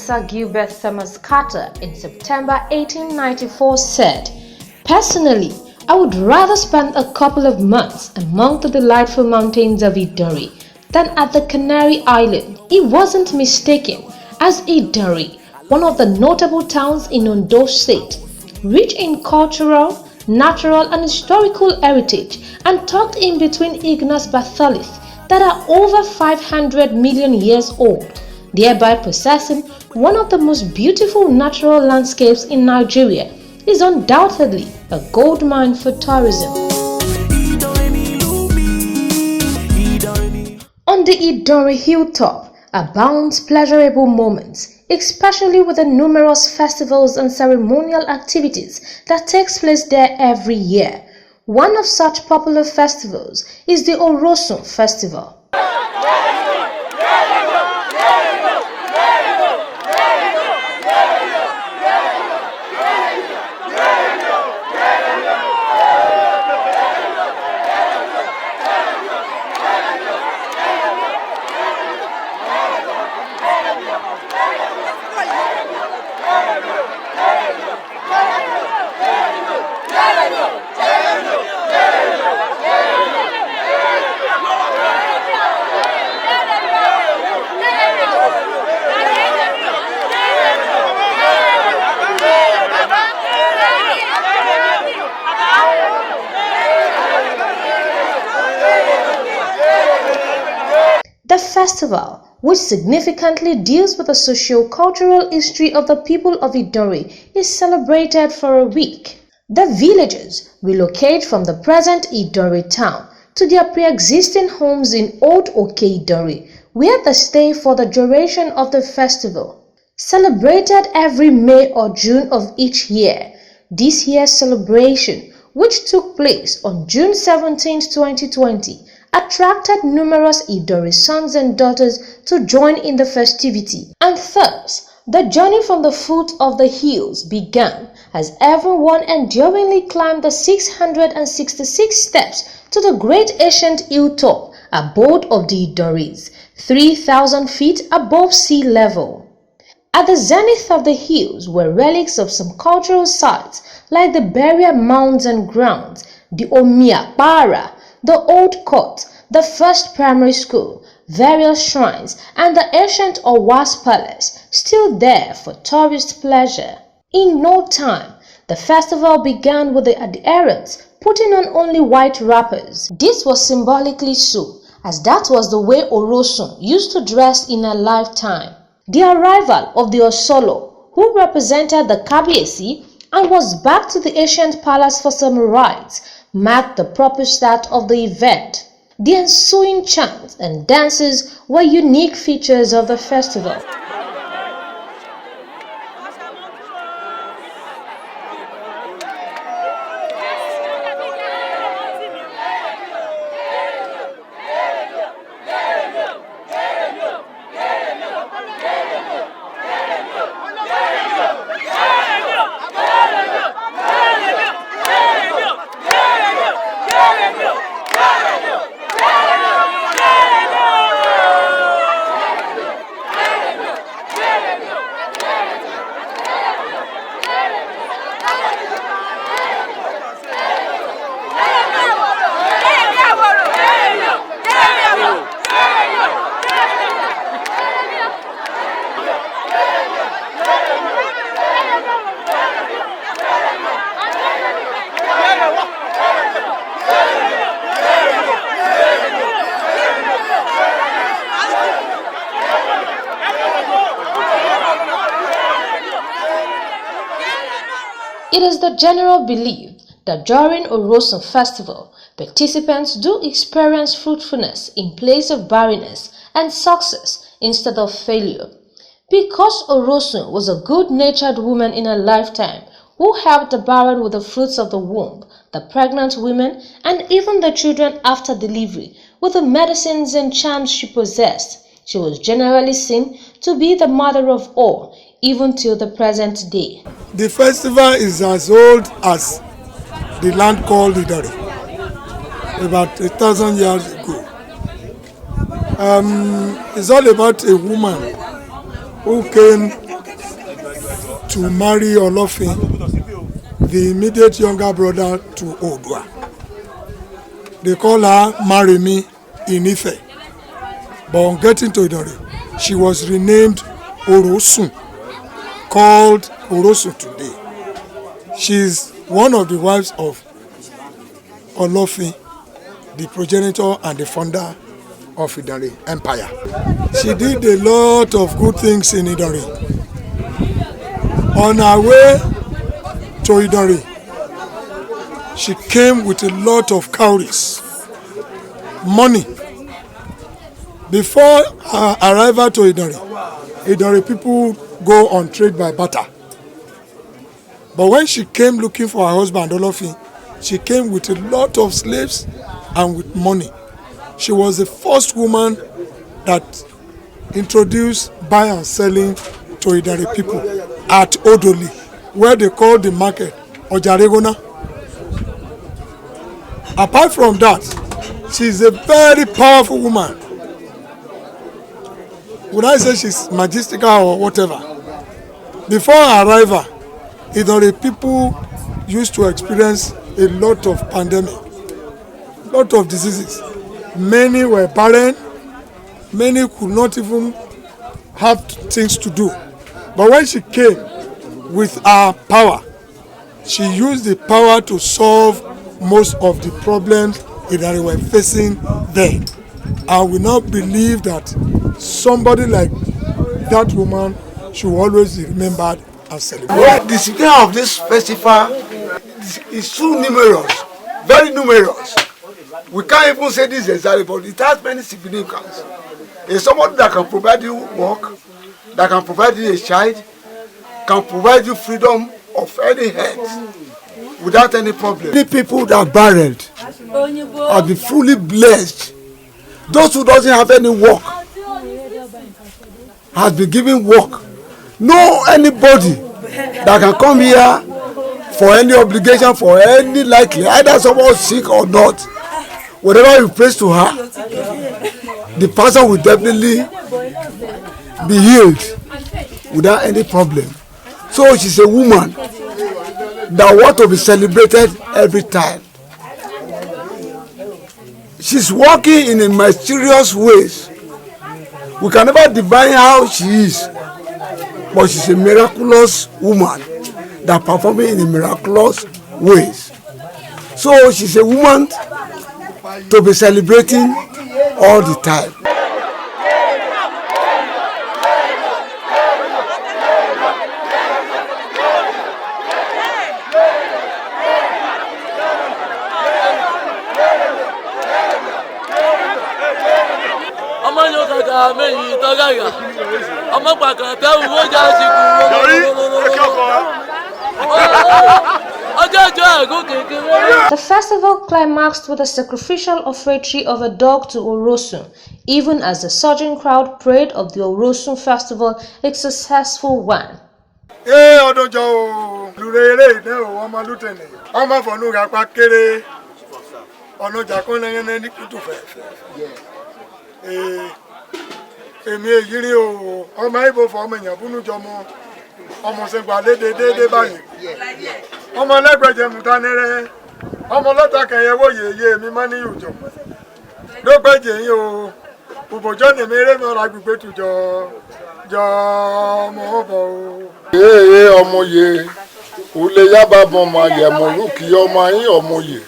Sir Gilbert Thomas Carter in September 1894 said, "Personally, I would rather spend a couple of months among the delightful mountains of Idori than at the Canary Island." He wasn't mistaken, as Idori, one of the notable towns in Ondo State, rich in cultural, natural and historical heritage and tucked in between igneous batholiths that are over 500 million years old, thereby possessing one of the most beautiful natural landscapes in Nigeria, is undoubtedly a gold mine for tourism. On the Idori hilltop abounds pleasurable moments, especially with the numerous festivals and ceremonial activities that takes place there every year. One of such popular festivals is the Orosun festival. The festival, which significantly deals with the socio-cultural history of the people of Idori, is celebrated for a week. The villagers relocate from the present Idori town to their pre-existing homes in Old Oke Idori, where they stay for the duration of the festival. Celebrated every May or June of each year, this year's celebration, which took place on June 17, 2020, attracted numerous Idori sons and daughters to join in the festivity, and thus the journey from the foot of the hills began as everyone enduringly climbed the 666 steps to the great ancient hilltop abode of the Idoris, 3,000 feet above sea level. At the zenith of the hills were relics of some cultural sites like the burial mounds and grounds, the Omia Para, the Old Court, the first primary school, various shrines, and the ancient Owas Palace, still there for tourist pleasure. In no time, the festival began with the adherents putting on only white wrappers. This was symbolically so, as that was the way Orosun used to dress in her lifetime. The arrival of the Osolo, who represented the Kabiyesi and was back to the ancient palace for some rites, marked the proper start of the event. The ensuing chants and dances were unique features of the festival. It is the general belief that during Orosun festival, participants do experience fruitfulness in place of barrenness and success instead of failure. Because Orosun was a good-natured woman in her lifetime who helped the barren with the fruits of the womb, the pregnant women, and even the children after delivery with the medicines and charms she possessed, she was generally seen to be the mother of all, even till the present day. The festival is as old as the land called Idori, about 1,000 years ago. It's all about a woman who came to marry Olofin, the immediate younger brother to Odua. They call her Marimi in Ife. But on getting to Idori, she was renamed Orosun, called Orosun today. She is one of the wives of Olofin, the progenitor and the founder of Idori Empire. She did a lot of good things in Idori. On her way to Idori, she came with a lot of cowries, money. Before her arrival to Idori people go on trade by barter. But when she came looking for her husband Olofin, she came with a lot of slaves and with money. She was the first woman that introduced buy and selling to Idari people at Odoli, where they call the market Ojaregona. Apart from that, she is a very powerful woman. Would I say she's majestical or whatever? Before her arrival, Idari people used to experience a lot of pandemic, a lot of diseases. Many were barren, many could not even have things to do. But when she came with her power, she used the power to solve most of the problems that they were facing then. And we now believe that somebody like that woman should always be remembered and celebrated. Well, the significance of this festival is too numerous, very numerous. We can't even say this exactly, but it has many significance. It's somebody that can provide you work, that can provide you a child, can provide you freedom of any health without any problem. The people that are barren are be fully blessed. Those who doesn't have any work has been given work. No anybody that can come here for any obligation, for any likely, either someone sick or not. Whatever you praise to her, the person will definitely be healed without any problem. So she's a woman that wants to be celebrated every time. She's working in a mysterious ways. We can never define how she is, but she's a miraculous woman that performing in a miraculous ways. So she's a woman to be celebrating all the time. The festival climaxed with a sacrificial offertory of a dog to Orosun, even as the surging crowd prayed of the Orosun festival a successful one. Èmi èyí rí o ọmọ ibo fọ ọmọ èèyàn búnú jọmọ ọmọ ṣègbà lédè báyìí ọmọ lẹgbẹjẹ mùtánẹrẹ ọmọ lọta kẹyẹwò yèyé mi má ní ìjọ lópẹjẹ yín o òbòjọ nìmi eré mi ọ̀rọ̀ agbègbè tùjọ jọ ọmọ ọbọ o. Ee ọmọ yẹ olè yaba bọ ọmọ ayẹmọ lókì ọmọ yín ọmọ yẹ.